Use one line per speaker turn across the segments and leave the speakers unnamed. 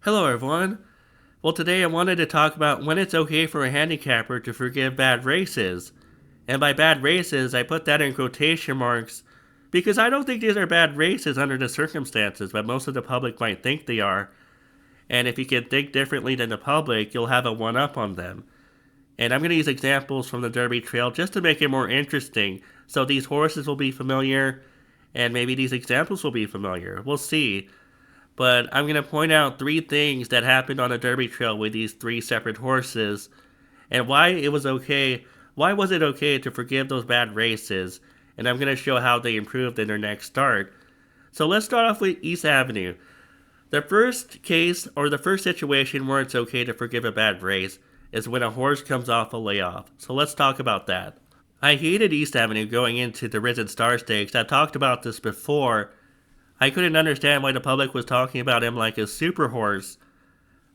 Hello, everyone. Well, today I wanted to talk about when it's okay for a handicapper to forgive bad races. And by bad races, I put that in quotation marks because I don't think these are bad races under the circumstances, but most of the public might think they are. And if you can think differently than the public, you'll have a one up on them. And I'm going to use examples from the Derby Trail just to make it more interesting. So these horses will be familiar, and maybe these examples will be familiar. We'll see. But I'm going to point out three things that happened on the Derby Trail with these three separate horses and why it was okay. Why was it okay to forgive those bad races? And I'm going to show how they improved in their next start. So let's start off with East Avenue. The first case or the first situation where it's okay to forgive a bad race is when a horse comes off a layoff. So let's talk about that. I hated East Avenue going into the Risen Star Stakes. I've talked about this before. I couldn't understand why the public was talking about him like a super horse.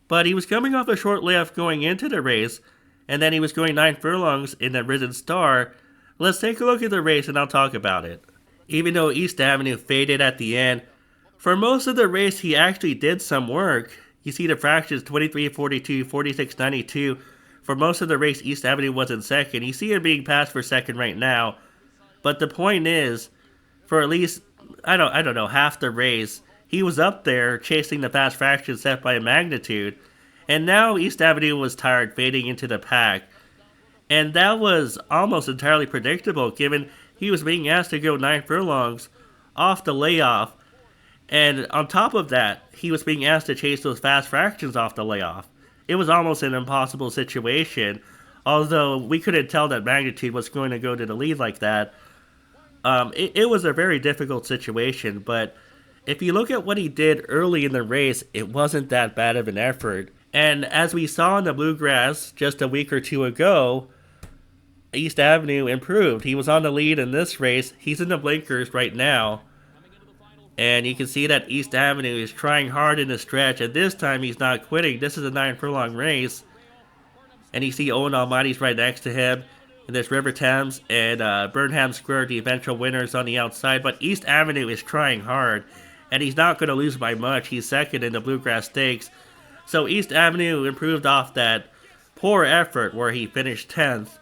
But he was coming off a short layoff going into the race, and then he was going 9 furlongs in the Risen Star. Let's take a look at the race and I'll talk about it. Even though East Avenue faded at the end, for most of the race he actually did some work. You see the fractions 23-42, 46-92. For most of the race, East Avenue was in second. You see him being passed for second right now. But the point is, for at least I don't know, half the race, he was up there chasing the fast fraction set by magnitude, and now East Avenue was tired, fading into the pack. And that was almost entirely predictable given he was being asked to go 9 furlongs off the layoff, and on top of that, he was being asked to chase those fast fractions off the layoff. It was almost an impossible situation, although we couldn't tell that magnitude was going to go to the lead like that. It was a very difficult situation, but if you look at what he did early in the race, it wasn't that bad of an effort. And as we saw in the Bluegrass just a week or two ago, East Avenue improved. He was on the lead in this race. He's in the blinkers right now. And you can see that East Avenue is trying hard in the stretch, and this time he's not quitting. This is a 9 furlong race. And you see Owen Almighty's right next to him. And there's River Thames and Burnham Square, the eventual winners on the outside. But East Avenue is trying hard, and he's not going to lose by much. He's second in the Bluegrass Stakes. So East Avenue improved off that poor effort where he finished 10th.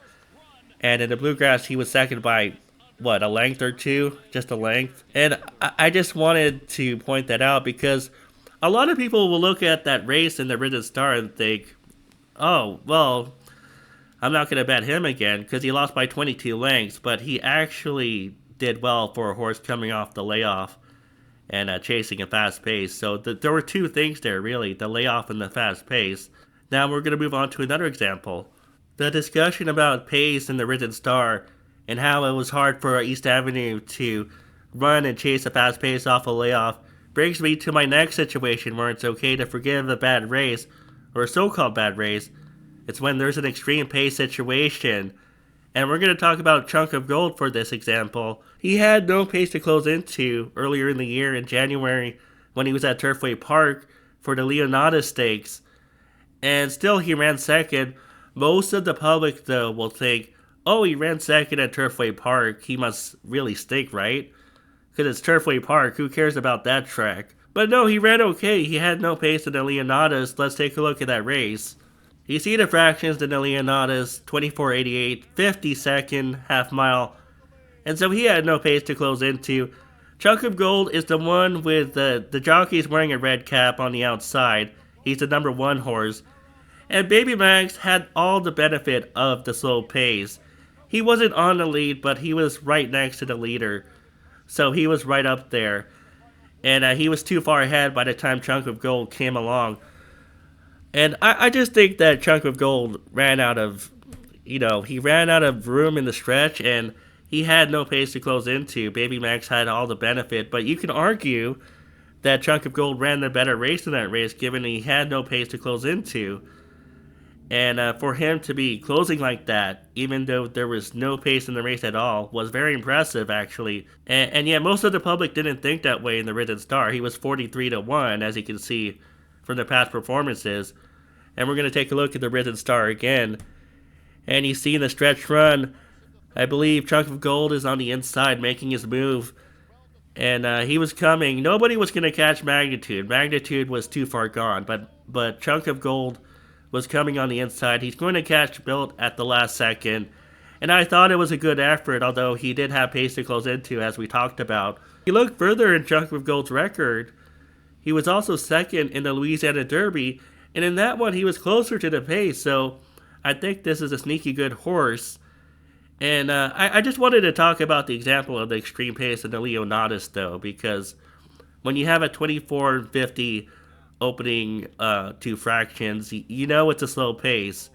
And in the Bluegrass, he was second by, what, a length or two? Just a length. And I just wanted to point that out because a lot of people will look at that race in the Risen Star and think, oh, well, I'm not going to bet him again because he lost by 22 lengths, but he actually did well for a horse coming off the layoff and chasing a fast pace. So there were two things there, really, the layoff and the fast pace. Now we're going to move on to another example. The discussion about pace in the Risen Star and how it was hard for East Avenue to run and chase a fast pace off a layoff brings me to my next situation where it's okay to forgive a bad race, or a so-called bad race. It's when there's an extreme pace situation. And we're going to talk about Chunk of Gold for this example. He had no pace to close into earlier in the year in January when he was at Turfway Park for the Leonada Stakes. And still he ran second. Most of the public, though, will think, oh, he ran second at Turfway Park. He must really stink, right? Because it's Turfway Park. Who cares about that track? But no, he ran okay. He had no pace in the Leonadas. Let's take a look at that race. You see the fractions in the Leonadas, 24.88, 52nd, half mile. And so he had no pace to close into. Chunk of Gold is the one with the jockeys wearing a red cap on the outside. He's the number 1 horse. And Baby Max had all the benefit of the slow pace. He wasn't on the lead, but he was right next to the leader. So he was right up there. And he was too far ahead by the time Chunk of Gold came along. And I just think that Chunk of Gold ran out of, he ran out of room in the stretch, and he had no pace to close into. Baby Max had all the benefit, but you can argue that Chunk of Gold ran the better race in that race, given he had no pace to close into. And for him to be closing like that, even though there was no pace in the race at all, was very impressive, actually. And yet most of the public didn't think that way in the Risen Star. He was 43-1, as you can see from the past performances. And we're going to take a look at the Risen Star again. And you see in the stretch run, I believe Chunk of Gold is on the inside making his move. and he was coming. Nobody was going to catch Magnitude. Magnitude was too far gone, but Chunk of Gold was coming on the inside. He's going to catch Built at the last second, and I thought it was a good effort, although he did have pace to close into, as we talked about. If you look further in Chunk of Gold's record, he was also second in the Louisiana Derby, and in that one he was closer to the pace, so I think this is a sneaky good horse. And I just wanted to talk about the example of the extreme pace in the Leonatus, though, because when you have a 24-50 opening 2 fractions, you know it's a slow pace,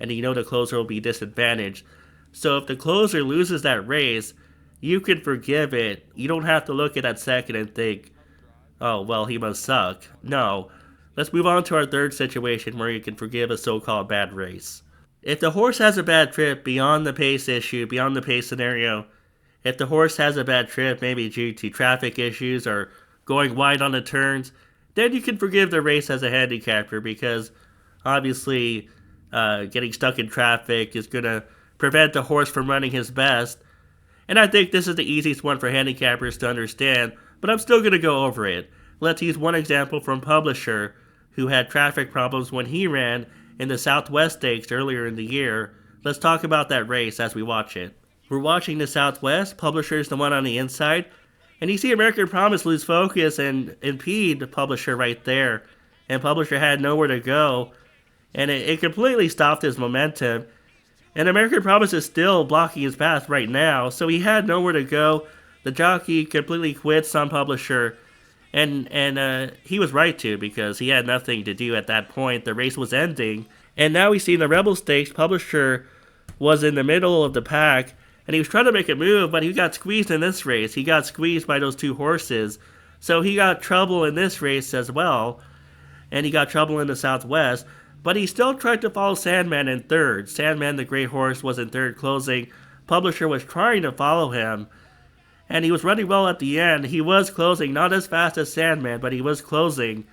and you know the closer will be disadvantaged. So if the closer loses that race, you can forgive it. You don't have to look at that second and think, oh, well, he must suck. No. Let's move on to our third situation where you can forgive a so-called bad race. If the horse has a bad trip beyond the pace issue, beyond the pace scenario, if the horse has a bad trip, maybe due to traffic issues or going wide on the turns, then you can forgive the race as a handicapper because obviously getting stuck in traffic is going to prevent the horse from running his best. And I think this is the easiest one for handicappers to understand, but I'm still going to go over it. Let's use one example from Publisher, who had traffic problems when he ran in the Southwest Stakes earlier in the year. Let's talk about that race as we watch it. We're watching the Southwest. Publisher is the one on the inside, and you see American Promise lose focus and impede Publisher right there, and Publisher had nowhere to go, and it completely stopped his momentum, and American Promise is still blocking his path right now, so he had nowhere to go. The jockey completely quits on Publisher, and he was right to, because he had nothing to do at that point. The race was ending. And now we see in the Rebel Stakes, Publisher was in the middle of the pack, and he was trying to make a move, but he got squeezed in this race. He got squeezed by those 2 horses. So he got trouble in this race as well, and he got trouble in the Southwest. But he still tried to follow Sandman in third. Sandman, the great horse, was in third closing. Publisher was trying to follow him, and he was running well at the end. He was closing, not as fast as Sandman, but he was closing.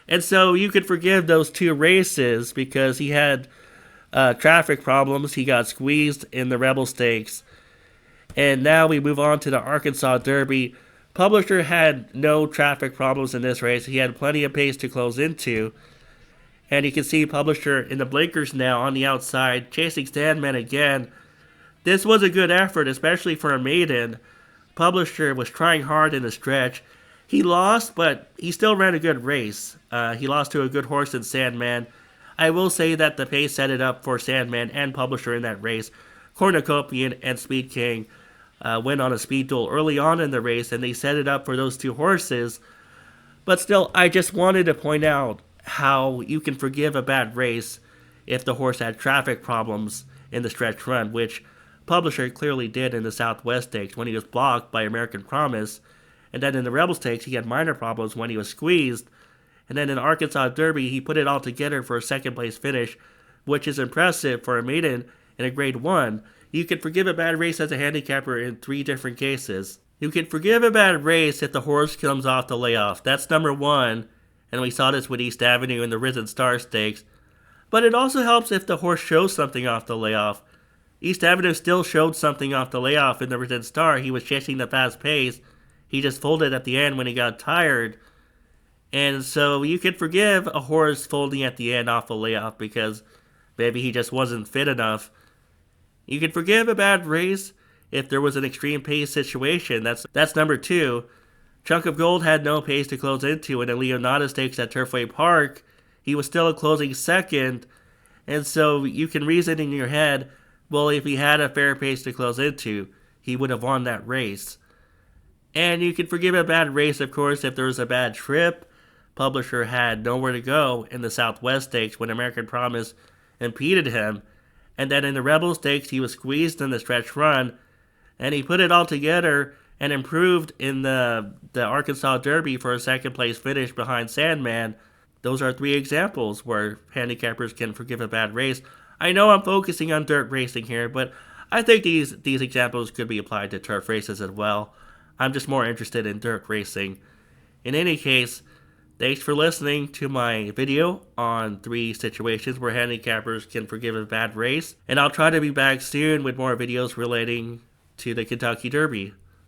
And so you could forgive those 2 races because he had traffic problems. He got squeezed in the Rebel Stakes. And now we move on to the Arkansas Derby. Publisher had no traffic problems in this race. He had plenty of pace to close into. And you can see Publisher in the blinkers now on the outside, chasing Sandman again. This was a good effort, especially for a maiden. Publisher was trying hard in the stretch. He lost, but he still ran a good race. He lost to a good horse in Sandman. I will say that the pace set it up for Sandman and Publisher in that race. Cornucopian and Speed King went on a speed duel early on in the race, and they set it up for those 2 horses. But still, I just wanted to point out how you can forgive a bad race if the horse had traffic problems in the stretch run, which Publisher clearly did in the Southwest Stakes when he was blocked by American Promise. And then in the Rebel Stakes, he had minor problems when he was squeezed. And then in the Arkansas Derby, he put it all together for a second place finish, which is impressive for a maiden in a grade 1. You can forgive a bad race as a handicapper in 3 different cases. You can forgive a bad race if the horse comes off the layoff. That's number 1. And we saw this with East Avenue in the Risen Star Stakes. But it also helps if the horse shows something off the layoff. East Avenue still showed something off the layoff in the Risen Star. He was chasing the fast pace. He just folded at the end when he got tired. And so you can forgive a horse folding at the end off a layoff because maybe he just wasn't fit enough. You can forgive a bad race if there was an extreme pace situation. That's number 2. Chunk of Gold had no pace to close into in the Leonardo Stakes at Turfway Park. He was still a closing second. And so you can reason in your head, well, if he had a fair pace to close into, he would have won that race. And you can forgive a bad race, of course, if there was a bad trip. Publisher had nowhere to go in the Southwest Stakes when American Promise impeded him. And then in the Rebel Stakes, he was squeezed in the stretch run. And he put it all together and improved in the Arkansas Derby for a second place finish behind Sandman. Those are 3 examples where handicappers can forgive a bad race. I know I'm focusing on dirt racing here, but I think these examples could be applied to turf races as well. I'm just more interested in dirt racing. In any case, thanks for listening to my video on 3 situations where handicappers can forgive a bad race, and I'll try to be back soon with more videos relating to the Kentucky Derby.